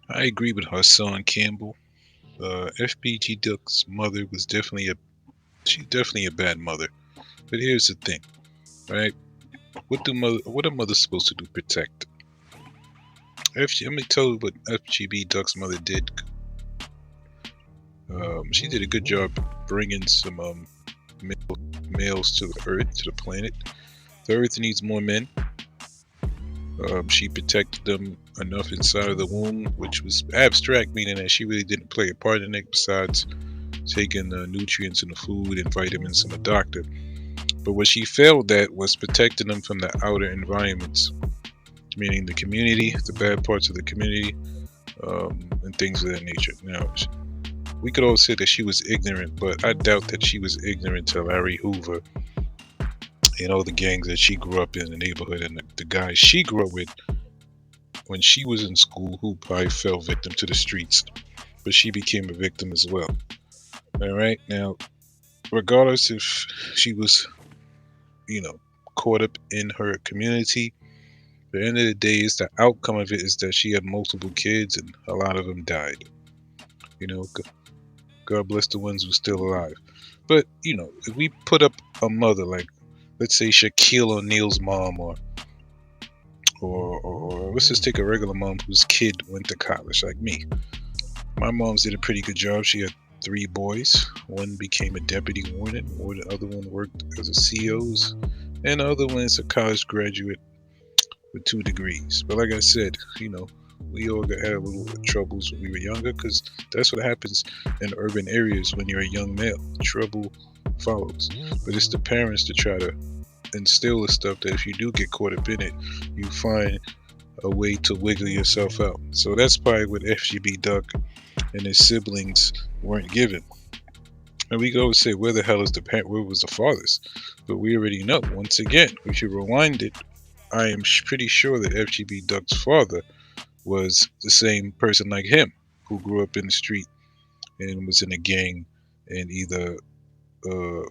I agree with Hassan Campbell. FBG Duck's mother was she's definitely a bad mother. But here's the thing, right? What a mother supposed to do? Protect. Let me tell you what FGB Duck's mother did. She did a good job bringing some males to the Earth, to the planet. The Earth needs more men. She protected them enough inside of the womb, which was abstract, meaning that she really didn't play a part in it besides taking the nutrients in the food and vitamins from the doctor. But what she failed at was protecting them from the outer environments, meaning the community, the bad parts of the community, and things of that nature. Now, we could all say that she was ignorant, but I doubt that she was ignorant to Larry Hoover and all the gangs that she grew up in the neighborhood and the guys she grew up with when she was in school who probably fell victim to the streets, but she became a victim as well. All right, now, regardless if she was, you know, caught up in her community, the end of the day is the outcome of it is that she had multiple kids and a lot of them died. You know, God bless the ones who are still alive. But if we put up a mother like, let's say Shaquille O'Neal's mom, or let's just take a regular mom whose kid went to college like me. My mom's did a pretty good job. She had three boys. One became a deputy warden, or the other one worked as a COs, and the other one is a college graduate with 2 degrees. But like I said, we all had a little troubles when we were younger because that's what happens in urban areas when you're a young male. Trouble follows. But it's the parents to try to instill the stuff that if you do get caught up in it, you find a way to wiggle yourself out. So that's probably what FGB Duck and his siblings weren't given. And we go say, where the hell is the parent? Where was the fathers? But we already know. Once again, if you rewind it, I am pretty sure that FGB Duck's father was the same person like him, who grew up in the street and was in a gang and either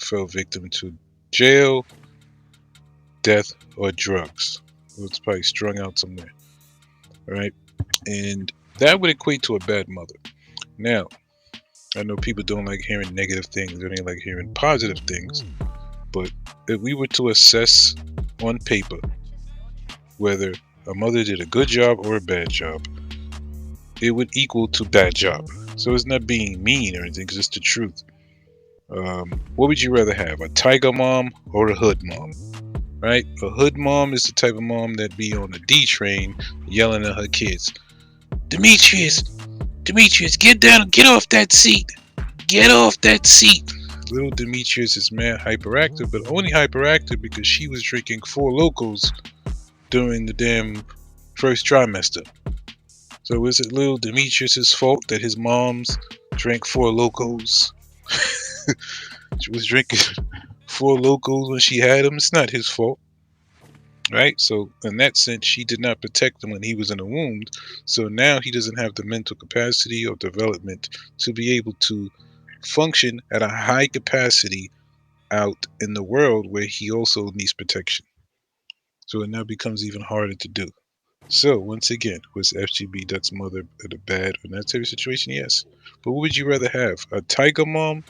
fell victim to jail, death, or drugs. It was probably strung out somewhere, right? And that would equate to a bad mother. Now, I know people don't like hearing negative things, they only like hearing positive things. But if we were to assess on paper whether a mother did a good job or a bad job, it would equal to bad job. So it's not being mean or anything, it's just the truth. What would you rather have, a tiger mom or a hood mom? Right? A hood mom is the type of mom that be on the D train yelling at her kids, Demetrius, Demetrius, get down, get off that seat, get off that seat. Little Demetrius is mad hyperactive, but only hyperactive because she was drinking four locals during the damn first trimester. So is it little Demetrius's fault that his mom's drank four locals? She was drinking four locals when she had him. It's not his fault, right? So in that sense, she did not protect him when he was in the womb. So now he doesn't have the mental capacity or development to be able to function at a high capacity out in the world where he also needs protection. So it now becomes even harder to do. So once again, was FGB Duck's mother the bad in that type of situation? Yes. But what would you rather have? A tiger mom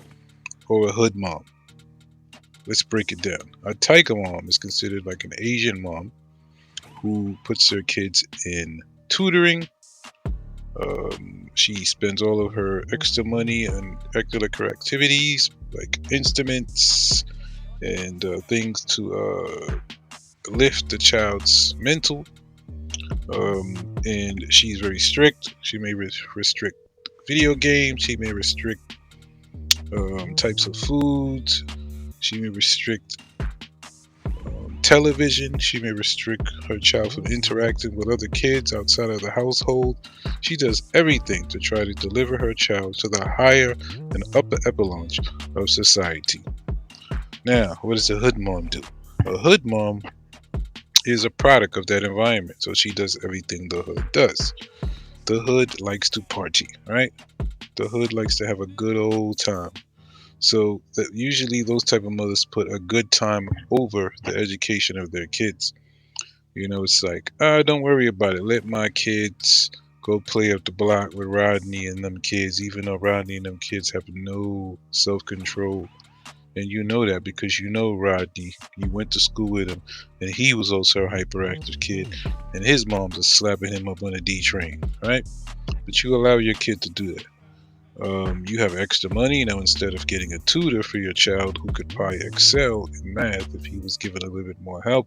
or a hood mom? Let's break it down. A tiger mom is considered like an Asian mom who puts their kids in tutoring. She spends all of her extra money on extracurricular activities like instruments and things to lift the child's mental. And she's very strict. She may restrict video games. She may restrict types of foods. She may restrict television. She may restrict her child from interacting with other kids outside of the household. She does everything to try to deliver her child to the higher and upper echelons of society. Now, what does a hood mom do? A hood mom is a product of that environment, so she does everything the hood does. The hood likes to party, right? The hood likes to have a good old time. So that usually those type of mothers put a good time over the education of their kids. It's like, don't worry about it. Let my kids go play up the block with Rodney and them kids, even though Rodney and them kids have no self-control. And you know that because you know Rodney. You went to school with him, and he was also a hyperactive kid, and his mom's just slapping him up on a D train, right? But you allow your kid to do that. You have extra money now. Instead of getting a tutor for your child who could probably excel in math if he was given a little bit more help,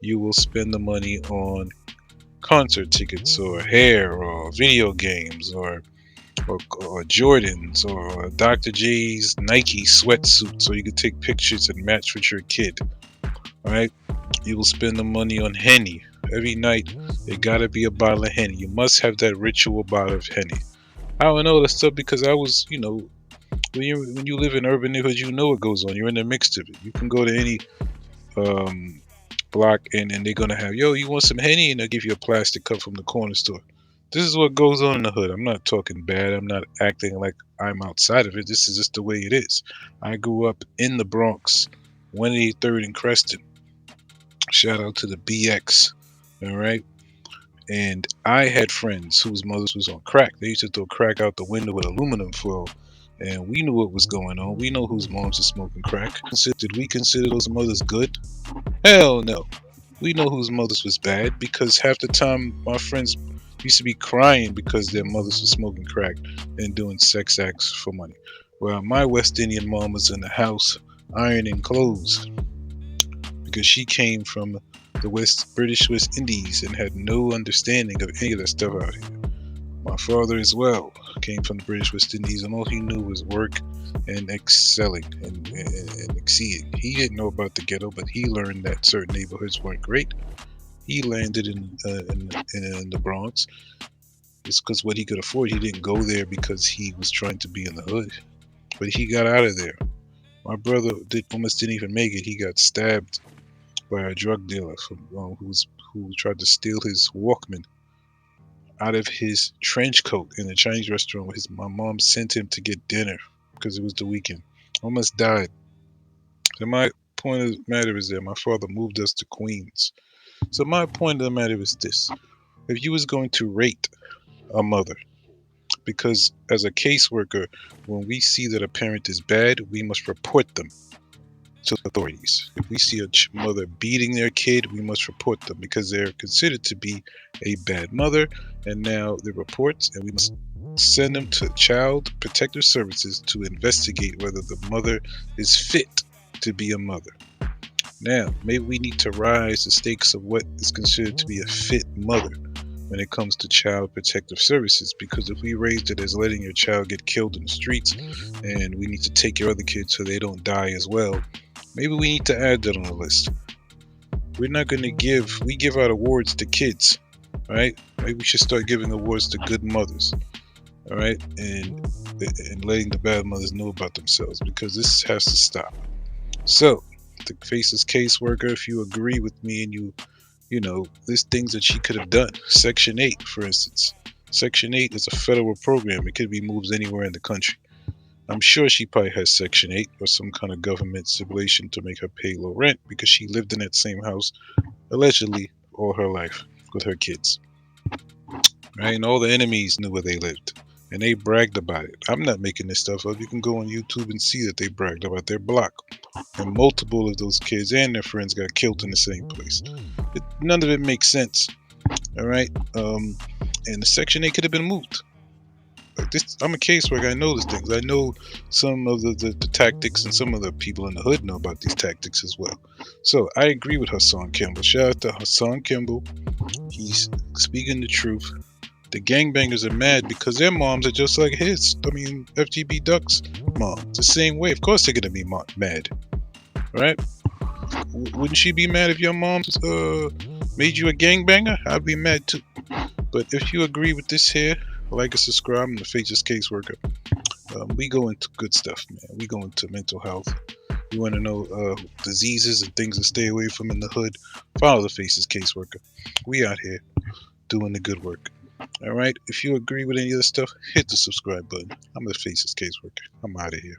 you will spend the money on concert tickets or hair or video games or Jordans or Dr. J's Nike sweatsuit so you can take pictures and match with your kid. All right, you will spend the money on Henny every night. It gotta be a bottle of Henny. You must have that ritual bottle of Henny. I don't know that stuff because I was, when you live in urban neighborhoods, you know what goes on. You're in the mix of it. You can go to any um, block and they're gonna have, yo, you want some Henny, and they'll give you a plastic cup from the corner store. This is what goes on in the hood. I'm not talking bad. I'm not acting like I'm outside of it. This is just the way it is. I grew up in the Bronx, 183rd and Creston. Shout out to the BX. All right. And I had friends whose mothers was on crack. They used to throw crack out the window with aluminum foil. And we knew what was going on. We know whose moms are smoking crack. Did we consider those mothers good? Hell no. We know whose mothers was bad because half the time my friends used to be crying because their mothers were smoking crack and doing sex acts for money. Well, my West Indian mom was in the house ironing clothes because she came from the British West Indies and had no understanding of any of that stuff out here. My father as well came from the British West Indies, and all he knew was work and excelling and exceeding. He didn't know about the ghetto, but he learned that certain neighborhoods weren't great. He landed in the Bronx. It's because what he could afford. He didn't go there because he was trying to be in the hood, but he got out of there. My brother almost didn't even make it. He got stabbed by a drug dealer who tried to steal his Walkman out of his trench coat in a Chinese restaurant where my mom sent him to get dinner because it was the weekend. Almost died. So my point of the matter is that my father moved us to Queens. So my point of the matter is this: if you was going to rate a mother, because as a caseworker, when we see that a parent is bad, we must report them to the authorities. If we see a mother beating their kid, we must report them because they're considered to be a bad mother, and now the reports, and we must send them to Child Protective Services to investigate whether the mother is fit to be a mother. Now, maybe we need to rise the stakes of what is considered to be a fit mother when it comes to Child Protective Services, because if we raised it as letting your child get killed in the streets and we need to take your other kids so they don't die as well, maybe we need to add that on the list. We're not going to we give out awards to kids, right? Maybe we should start giving awards to good mothers, all right? And letting the bad mothers know about themselves, because this has to stop. So, the faceless caseworker, if you agree with me and there's things that she could have done. Section 8, for instance. Section 8 is a federal program. It could be moved anywhere in the country. I'm sure she probably has Section 8 or some kind of government stipulation to make her pay low rent because she lived in that same house, allegedly, all her life with her kids. Right? And all the enemies knew where they lived. And they bragged about it. I'm not making this stuff up. You can go on YouTube and see that they bragged about their block. And multiple of those kids and their friends got killed in the same place. None of it makes sense. All right? And the Section 8 could have been moved. I'm a caseworker. I know these things. I know some of the tactics, and some of the people in the hood know about these tactics as well. So I agree with Hassan Campbell. Shout out to Hassan Campbell. He's speaking the truth. The gangbangers are mad because their moms are just like his. I mean, FGB Duck's mom. It's the same way. Of course they're gonna be mad, right? Wouldn't she be mad if your mom made you a gangbanger? I'd be mad too. But if you agree with this here, like and subscribe. I'm the Faces Caseworker. We go into good stuff, man. We go into mental health. You want to know diseases and things to stay away from in the hood? Follow the Faces Caseworker. We out here doing the good work. All right. If you agree with any of this stuff, hit the subscribe button. I'm the Faces Caseworker. I'm out of here.